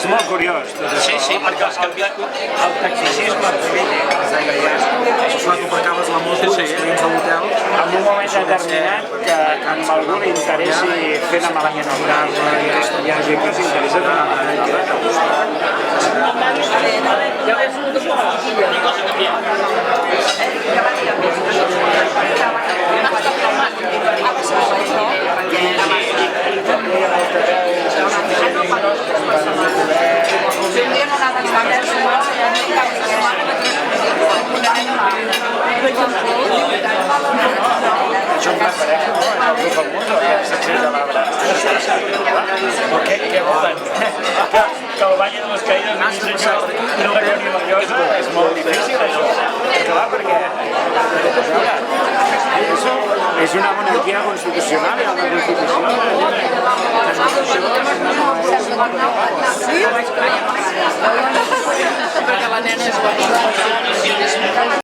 És molt curiós tot això. Sí, sí, perquè els canviats... El taxicisme polític, Clar, tu aparcaves la moto als clients de l'hotel. en un moment determinat que a algú li interessi fer una malanya nocturna i hi hagi qui s'interessa fer una malanya Això em prefereix, no? És el grup Mundo, que s'accés a l'arbre. Què volen? Que el bany en les caïdes de Misenyors no recordi la llosa. És molt difícil, això. Clar, perquè... És una monarquia constitucional, hi ha una constitució. Sí? Perquè la nena és bona.